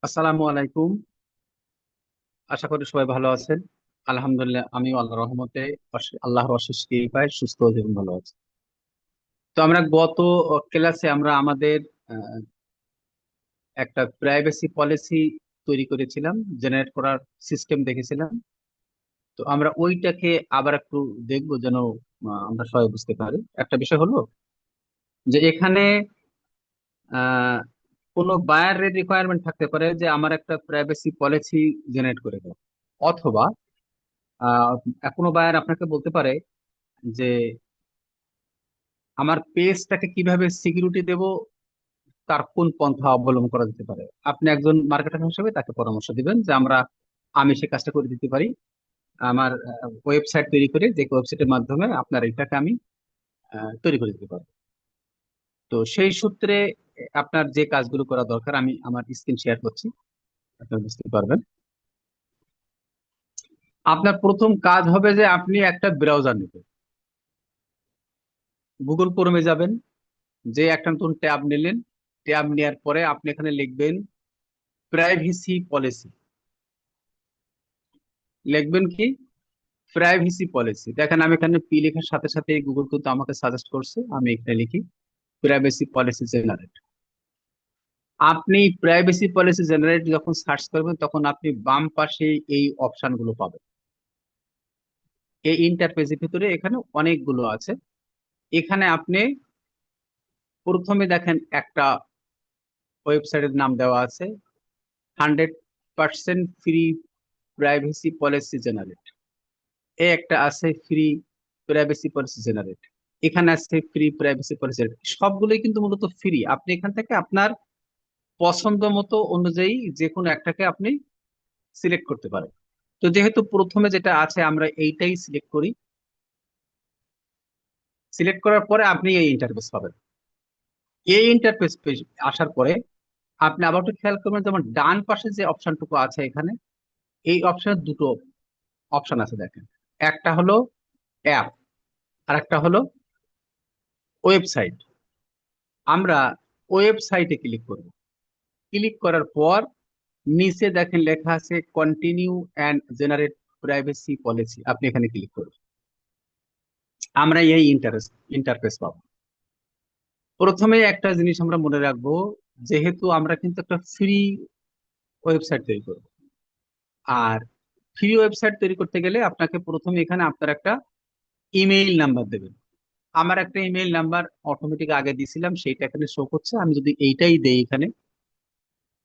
আসসালামু আলাইকুম। আশা করি সবাই ভালো আছেন। আলহামদুলিল্লাহ, আমিও আল্লাহর রহমতে আল্লাহর অশেষ কৃপায় সুস্থ এবং ভালো আছি। তো আমরা গত ক্লাসে আমরা আমাদের আহ, একটা প্রাইভেসি পলিসি তৈরি করেছিলাম, জেনারেট করার সিস্টেম দেখেছিলাম। তো আমরা ওইটাকে আবার একটু দেখবো যেন আমরা সবাই বুঝতে পারি। একটা বিষয় হলো যে এখানে আহ কোনো বায়ারের রিকোয়ারমেন্ট থাকতে পারে যে আমার একটা প্রাইভেসি পলিসি জেনারেট করে দাও, অথবা আহ কোনো বায়ার আপনাকে বলতে পারে যে আমার পেজটাকে কিভাবে সিকিউরিটি দেব, তার কোন পন্থা অবলম্বন করা যেতে পারে। আপনি একজন মার্কেটার হিসেবে তাকে পরামর্শ দিবেন যে আমি সে কাজটা করে দিতে পারি। আমার ওয়েবসাইট তৈরি করে, যে ওয়েবসাইটের মাধ্যমে আপনার এটাকে আমি তৈরি করে দিতে পারবো। তো সেই সূত্রে আপনার যে কাজগুলো করা দরকার আমি আমার স্ক্রিন শেয়ার করছি, আপনারা বুঝতে পারবেন। আপনার প্রথম কাজ হবে যে আপনি একটা ব্রাউজার নেবেন, গুগল ক্রোমে যাবেন। যে একটা নতুন ট্যাব নিলেন, ট্যাব নেওয়ার পরে আপনি এখানে লিখবেন প্রাইভেসি পলিসি। লিখবেন কি? Privacy policy. দেখেন আমি এখানে পি লেখার সাথে সাথে গুগল কিন্তু আমাকে সাজেস্ট করছে, আমি এখানে লিখি প্রাইভেসি পলিসি জেনারেট। আপনি প্রাইভেসি পলিসি জেনারেট যখন সার্চ করবেন তখন আপনি বাম পাশে এই অপশন গুলো পাবেন। এই ইন্টারফেসের ভিতরে এখানে অনেকগুলো আছে। এখানে আপনি প্রথমে দেখেন একটা ওয়েবসাইটের নাম দেওয়া আছে, 100% ফ্রি প্রাইভেসি পলিসি জেনারেট। এ একটা আছে ফ্রি প্রাইভেসি পলিসি জেনারেট। এখানে আছে ফ্রি প্রাইভেসি পলিসি। সবগুলোই কিন্তু মূলত ফ্রি। আপনি এখান থেকে আপনার পছন্দ মতো অনুযায়ী যে কোনো একটাকে আপনি সিলেক্ট করতে পারেন। তো যেহেতু প্রথমে যেটা আছে আমরা এইটাই সিলেক্ট করি। সিলেক্ট করার পরে আপনি এই ইন্টারফেস পাবেন। এই ইন্টারফেস আসার পরে আপনি আবার একটু খেয়াল করবেন, যেমন ডান পাশে যে অপশনটুকু আছে এখানে, এই অপশনের দুটো অপশন আছে দেখেন। একটা হলো অ্যাপ, আর একটা হলো ওয়েবসাইট। আমরা ওয়েবসাইটে ক্লিক করব। ক্লিক করার পর নিচে দেখেন লেখা আছে continue and generate privacy policy, আপনি এখানে ক্লিক করুন। আমরা এই ইন্টারফেস পাবো। প্রথমে একটা জিনিস আমরা মনে রাখবো, যেহেতু আমরা কিন্তু একটা ফ্রি ওয়েবসাইট তৈরি করব, আর ফ্রি ওয়েবসাইট তৈরি করতে গেলে আপনাকে প্রথমে এখানে আপনার একটা ইমেইল নাম্বার দেবেন। আমার একটা ইমেইল নাম্বার অটোমেটিক আগে দিয়েছিলাম, সেইটা এখানে শো করছে। আমি যদি এইটাই দেই এখানে,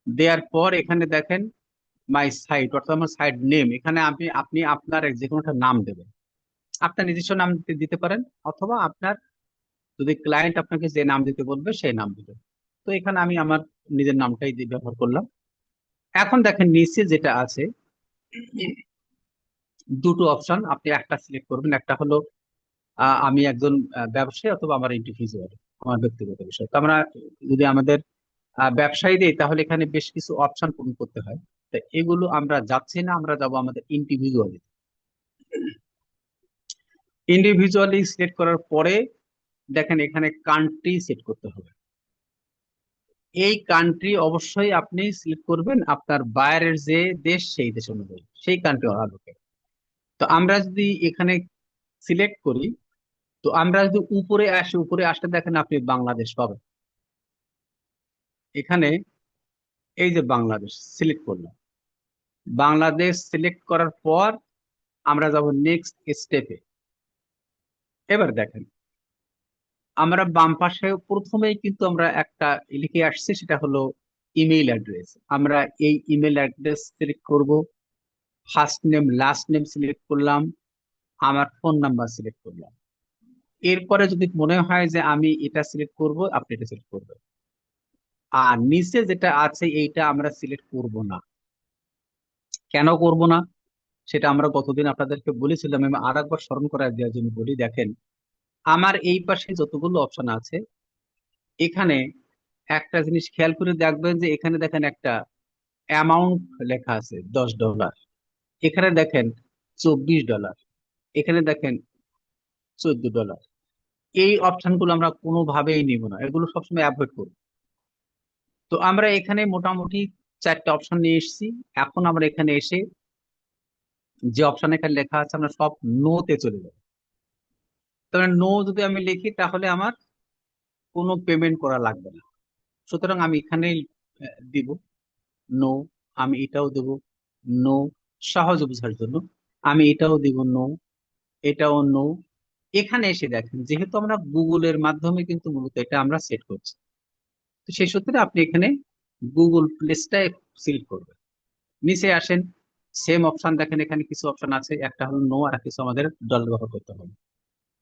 দেওয়ার পর এখানে দেখেন মাই সাইট, অর্থাৎ আমার সাইট নেম। এখানে আপনি আপনার যে কোনো একটা নাম দেবেন। আপনার নিজস্ব নাম দিতে পারেন, অথবা আপনার যদি ক্লায়েন্ট আপনাকে যে নাম দিতে বলবে সেই নাম দিবেন। তো এখানে আমি আমার নিজের নামটাই ব্যবহার করলাম। এখন দেখেন নিচে যেটা আছে, দুটো অপশন আপনি একটা সিলেক্ট করবেন। একটা হলো আমি একজন ব্যবসায়ী, অথবা আমার ইন্ডিভিজুয়াল, আমার ব্যক্তিগত বিষয়। তো আমরা যদি আমাদের ব্যবসায়ী দিই তাহলে এখানে বেশ কিছু অপশন পূরণ করতে হয়। তো এগুলো আমরা যাচ্ছি না, আমরা যাব আমাদের ইন্ডিভিজুয়ালি। ইন্ডিভিজুয়ালি সিলেক্ট করার পরে দেখেন এখানে কান্ট্রি সেট করতে হবে। এই কান্ট্রি অবশ্যই আপনি সিলেক্ট করবেন আপনার বাইরের যে দেশ, সেই দেশ অনুযায়ী সেই কান্ট্রি আলোকে। তো আমরা যদি এখানে সিলেক্ট করি, তো আমরা যদি উপরে আসি, উপরে আসলে দেখেন আপনি বাংলাদেশ পাবেন। এখানে এই যে বাংলাদেশ সিলেক্ট করলাম। বাংলাদেশ সিলেক্ট করার পর আমরা যাব নেক্সট স্টেপে। এবার দেখেন আমরা বাম পাশে প্রথমেই কিন্তু আমরা একটা লিখে আসছি, সেটা হলো ইমেইল অ্যাড্রেস। আমরা এই ইমেল অ্যাড্রেস সিলেক্ট করব। First name last name select করলাম, আমার ফোন নাম্বার সিলেক্ট করলাম। এরপরে যদি মনে হয় যে আমি এটা সিলেক্ট করব, আপনি এটা সিলেক্ট করবেন। আর নিচে যেটা আছে এইটা আমরা সিলেক্ট করব না। কেন করব না সেটা আমরা গতদিন আপনাদেরকে বলেছিলাম। আমি আর একবার স্মরণ করার দেওয়ার জন্য বলি, দেখেন আমার এই পাশে যতগুলো অপশন আছে, এখানে একটা জিনিস খেয়াল করে দেখবেন যে এখানে দেখেন একটা অ্যামাউন্ট লেখা আছে $10। এখানে দেখেন $24। এখানে দেখেন $14। এই অপশনগুলো আমরা কোনোভাবেই নিব না, এগুলো সবসময় অ্যাভয়েড করব। তো আমরা এখানে মোটামুটি চারটা অপশন নিয়ে এসেছি। এখন আমরা এখানে এসে যে অপশন এখানে লেখা আছে আমরা সব নো তে চলে যাবো। তবে নো যদি আমি লিখি তাহলে আমার কোনো পেমেন্ট করা লাগবে না। সুতরাং আমি এখানে দিব নো। আমি এটাও দেব নো, সহজ বোঝার জন্য। আমি এটাও দিব নো, এটাও নো। এখানে এসে দেখেন যেহেতু আমরা গুগলের মাধ্যমে কিন্তু মূলত এটা আমরা সেট করছি, তো সেই সূত্রে আপনি এখানে গুগল প্লেসটা সিলেক্ট করবেন। নিচে আসেন, সেম অপশন দেখেন, এখানে কিছু অপশন আছে, একটা হলো নো আর কিছু আমাদের ডলার ব্যবহার করতে হবে।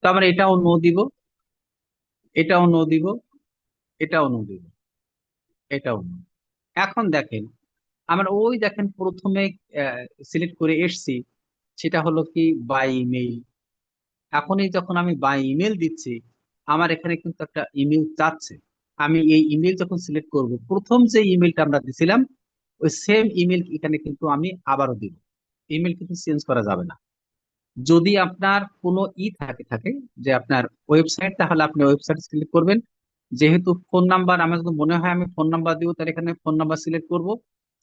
তো আমরা এটাও নো দিব, এটাও নো দিব, এটাও নো দিব, এটাও নো। এখন দেখেন আমরা ওই দেখেন প্রথমে সিলেক্ট করে এসছি, সেটা হলো কি বাই ইমেইল। এখনই যখন আমি বাই ইমেল দিচ্ছি, আমার এখানে কিন্তু একটা ইমেল চাচ্ছে। আমি এই ইমেল যখন সিলেক্ট করব, প্রথম যে ইমেলটা আমরা দিছিলাম ওই সেম ইমেল এখানে কিন্তু আমি আবারও দিব। ইমেল কিন্তু চেঞ্জ করা যাবে না। যদি আপনার কোনো থাকে থাকে যে আপনার ওয়েবসাইট, তাহলে আপনি ওয়েবসাইট সিলেক্ট করবেন। যেহেতু ফোন নাম্বার আমার যদি মনে হয় আমি ফোন নাম্বার দিব, তাহলে এখানে ফোন নাম্বার সিলেক্ট করব।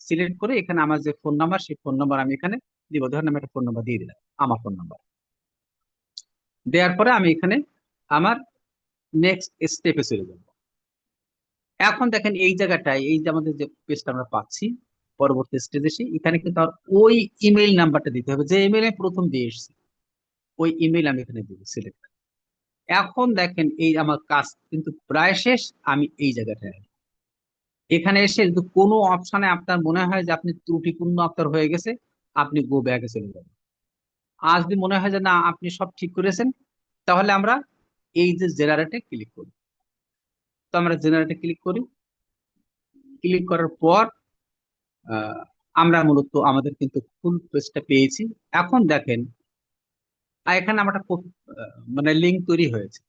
সিলেক্ট করে এখানে আমার যে ফোন নাম্বার, সেই ফোন নাম্বার আমি এখানে দিব। ধরেন আমি একটা ফোন নাম্বার দিয়ে দিলাম, আমার ফোন নাম্বার দেওয়ার পরে আমি এখানে আমার নেক্সট স্টেপে চলে যাব। এখন দেখেন এই জায়গাটায় এই যে আমাদের যে পেজটা আমরা পাচ্ছি, পরবর্তী স্টেজে এসে এখানে কিন্তু আর ওই ইমেল নাম্বারটা দিতে হবে যে ইমেল আমি প্রথম দিয়ে এসেছি। ওই ইমেল আমি এখানে দিব সিলেক্ট। এখন দেখেন এই আমার কাজ কিন্তু প্রায় শেষ। আমি এই জায়গাটায় আসবো। এখানে এসে যদি কোনো অপশনে আপনার মনে হয় যে আপনি ত্রুটিপূর্ণ আপনার হয়ে গেছে, আপনি গো ব্যাকে চলে যাবেন। আর যদি মনে হয় যে না আপনি সব ঠিক করেছেন, তাহলে আমরা এই যে জেনারেটে ক্লিক করি। তো আমরা জেনারেটে ক্লিক করি। ক্লিক করার পর আহ, আমরা মূলত আমাদের কিন্তু ফুল পেজটা পেয়েছি। এখন দেখেন এখানে আমার একটা মানে লিঙ্ক তৈরি হয়েছে।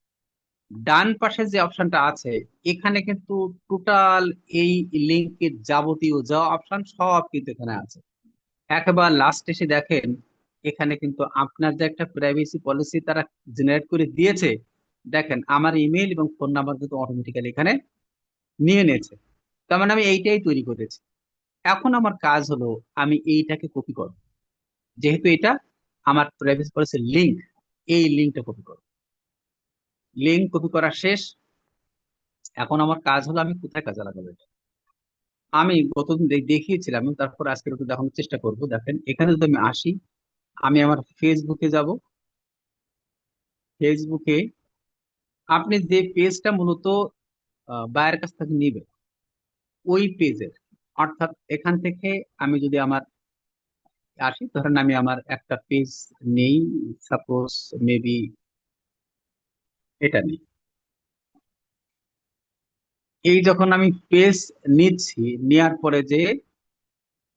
ডান পাশে যে অপশনটা আছে, এখানে কিন্তু টোটাল এই লিঙ্কের যাবতীয় যা অপশন সব কিন্তু এখানে আছে। একেবারে লাস্ট এসে দেখেন এখানে কিন্তু আপনার যে একটা প্রাইভেসি পলিসি তারা জেনারেট করে দিয়েছে। দেখেন আমার ইমেল এবং ফোন নাম্বার কিন্তু অটোমেটিক্যালি এখানে নিয়ে নিয়েছে। তার মানে আমি এইটাই তৈরি করেছি। এখন আমার কাজ হলো আমি এইটাকে কপি করব। যেহেতু এটা আমার প্রাইভেসি পলিসির লিঙ্ক, এই লিঙ্কটা কপি করব। লিঙ্ক কপি করা শেষ। এখন আমার কাজ হলো আমি কোথায় কাজে লাগাবো এটা। আমি গতদিন দেখিয়েছিলাম, আমি তারপর আজকে একটু দেখানোর চেষ্টা করব। দেখেন এখানে যদি আমি আসি, আমি আমার ফেসবুকে যাব। ফেসবুকে আপনি যে পেজটা মূলত বায়ের কাছ থেকে নিবে, ওই পেজের, অর্থাৎ এখান থেকে আমি যদি আমার আসি, ধরেন আমি আমার একটা পেজ নেই, সাপোজ মেবি এটা নেই। এই যখন আমি পেজ নিচ্ছি, নেওয়ার পরে যে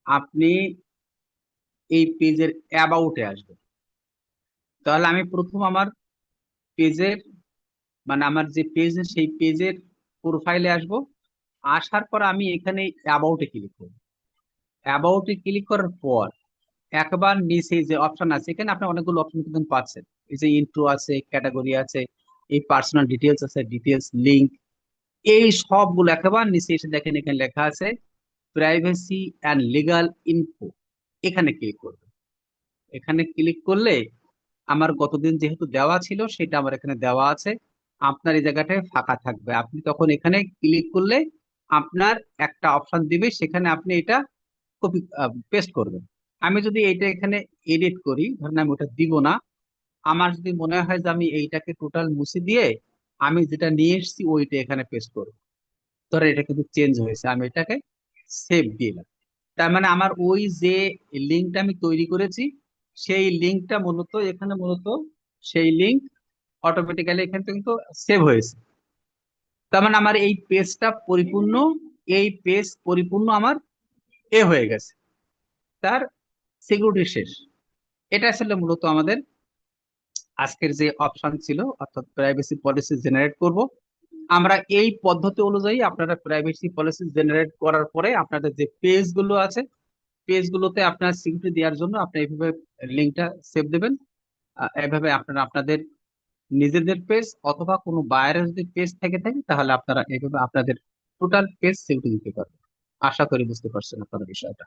আপনি এই পেজের অ্যাবাউটে আসবেন, তাহলে আমি প্রথম আমার পেজের, মানে আমার যে পেজ সেই পেজের প্রোফাইলে আসব। আসার পর আমি এখানে অ্যাবাউটে ক্লিক করব। অ্যাবাউটে ক্লিক করার পর একবার নিচে যে অপশন আছে, এখানে আপনি অনেকগুলো অপশন কিন্তু পাচ্ছেন। এই যে ইন্ট্রো আছে, ক্যাটাগরি আছে, এই পার্সোনাল ডিটেলস আছে, ডিটেলস লিংক, এই সবগুলো একেবারে নিচে এসে দেখেন এখানে লেখা আছে প্রাইভেসি অ্যান্ড লিগাল ইনফো। এখানে ক্লিক করবেন। এখানে ক্লিক করলে আমার গতদিন যেহেতু দেওয়া ছিল সেটা আমার এখানে দেওয়া আছে। আপনার এই জায়গাটায় ফাঁকা থাকবে, আপনি তখন এখানে ক্লিক করলে আপনার একটা অপশন দিবে, সেখানে আপনি এটা কপি পেস্ট করবেন। আমি যদি এইটা এখানে এডিট করি, ধরেন আমি ওটা দিব না, আমার যদি মনে হয় যে আমি এইটাকে টোটাল মুছে দিয়ে আমি যেটা নিয়ে এসেছি ওইটা এখানে পেস্ট করবো, ধরেন এটা কিন্তু চেঞ্জ হয়েছে, আমি এটাকে সেভ দিলাম। তার মানে আমার ওই যে লিঙ্কটা আমি তৈরি করেছি, সেই লিঙ্কটা মূলত এখানে মূলত সেই লিঙ্ক অটোমেটিক্যালি এখানে কিন্তু সেভ হয়েছে। তার মানে আমার এই পেজটা পরিপূর্ণ, এই পেজ পরিপূর্ণ আমার হয়ে গেছে, তার সিকিউরিটি শেষ। এটা আসলে মূলত আমাদের আজকের যে অপশন ছিল, অর্থাৎ প্রাইভেসি পলিসি জেনারেট করব। আমরা এই পদ্ধতি অনুযায়ী আপনারা প্রাইভেসি পলিসি জেনারেট করার পরে আপনাদের যে পেজ গুলো আছে, পেজগুলোতে আপনার সিকিউরিটি দেওয়ার জন্য আপনি এইভাবে লিঙ্কটা সেভ দেবেন। এইভাবে আপনারা আপনাদের নিজেদের পেজ অথবা কোনো বাইরের যদি পেজ থেকে থাকে, তাহলে আপনারা এইভাবে আপনাদের টোটাল পেজ সিকিউরিটি দিতে পারবেন। আশা করি বুঝতে পারছেন আপনারা বিষয়টা।